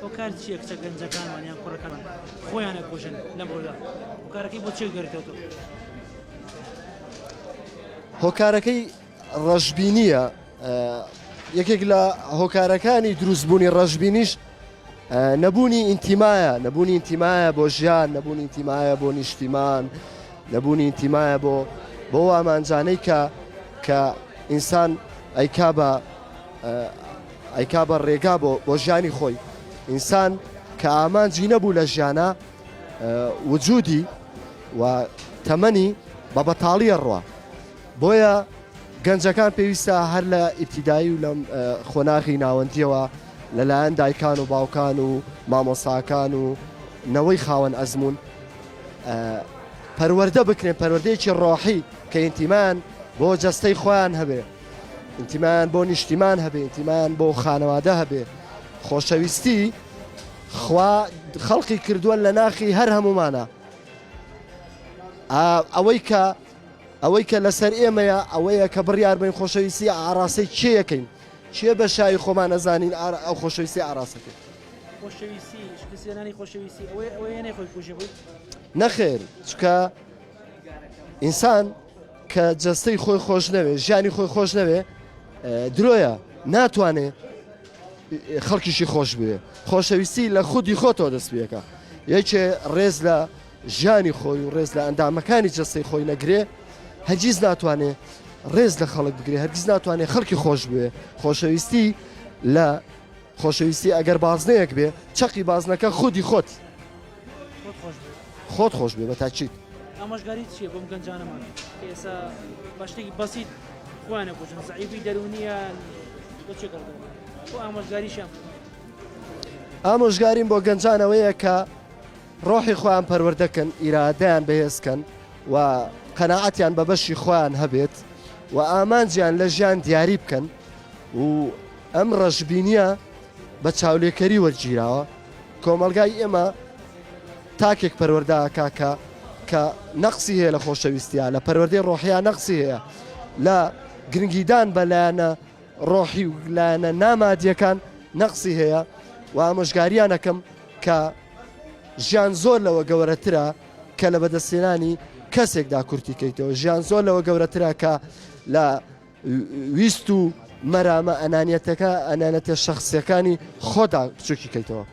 هۆکار چییە کچە گەنجەکانمانیان کوڕەکان خۆیانە کۆژن لەم ڕۆدا هۆکارەکەی بۆ چێ گەڕێتەوە؟ هۆکارەکەی ڕەشبینیە. یەکێک لە هۆکارەکانی دروستبوونی ڕەشبینیش نەبوونی ئینتیمایە بۆ ژیان، نەبوونی ئینتیمایە بۆ نیشتیمان، نەبوونی ئینتیمایە بۆ ئامانجانەی کە ئینسان ئەیکا بە ڕێگا بۆ ژیانی خۆی. ئینسان کە ئامانجی نەبوو لە ژیانە وجودی و تەمەنی بە بەتاڵیە ڕوا. بۆیە گەنجەکان پێویستە هەر لە ئیبتیدایی و لە خۆناغی ناوەندیەوە لەلایەن دایکان و باوکان و مامۆساکان و نەوەی خاوەن ئەزمون پەروەردە بکرێن، پەروەردەیەکی ڕۆحی کە ئینتیمان بۆ جەستەی خۆیان هەبێ، ئینتیمان بۆ نیشتیمان هەبێ، ئینتیمان بۆ خانەوادە هەبێ. خۆشەویستی خوا خەڵقی کردووە لە ناخی هەر هەمومانە. ئەوەی کە لەسەر ئێمەیە ئەوەیە کە بڕیار بین خۆشەویستی ئاڕاستەی چێ یەکەین، چێ بە شای خۆمان نەزانین ئەو خۆشەویستی ئاڕاستەکەی. خۆشەویستی شکستێنانی خۆشەویستی ئەوەیە نەخۆی کوژی بووی؟ نەخێر، چکە ئینسان کە جەستەی خۆی خۆش نەوێ، ژیانی خۆی خۆش نەوێ، درۆیە ناتوانێت خەڵکیشی خۆش بوێ. خۆشەویستی لە خودی خۆتەوە دەست پێەکە. یەکێ ڕێز لە ژیانی خۆی و ڕێز لە ئەندامەکانی جەستەی خۆی نەگرێ، هەرگیز ناتوانێت ڕێز لە خەڵک بگرێ، هەرگیز ناتوانێت خەڵکی خۆش بوێ. خۆشەویستی ئەگەر بازنەیەک بێ، چەقی بازنەکە خودی خۆت خۆش بێ بە تاکید. ئامۆژگاری چییە بۆم گەنجانەمان ئێستا بە شتێکی بەسیط خۆیانە کوژن، زەعیفی دەرونیە بۆ چێ کردەوە؟ بۆ ئامۆژگاریشیان ئامۆژگاریم بۆ گەنجانەوەیە کە ڕۆحی خۆیان پەروەردەکەن، ئیرادەیان بەهێزکەن و قەناعەتیان بە بەشی خۆیان هەبێت و ئامانجیان لە ژیان دیاری بکەن و ئەم ڕەشبینیە بە چاولێکەری وەرگیراوە. کۆمەلگای ئێمە تاکێک پەروەردەکە کە نەقسی هەیە لە خۆشەویستیە، لە پەروەردەی ڕۆحیە نەقسی هەیە، لە گرنگیدان بە لایەنە ڕۆحی و لایەنە نامادیەکان نەقسی هەیە و ئامۆژگاریانەکەم کە ژیان زۆر لەوە گەورەترە کە لە بەدەستێنانی کەسێکدا کورتیکەیتەوە. ژیان زۆر لەوە گەورەترە کە لە ویست و مەرامە ئەنانەتە شەخسیەکانی خۆدا بچووکی کەیتەوە.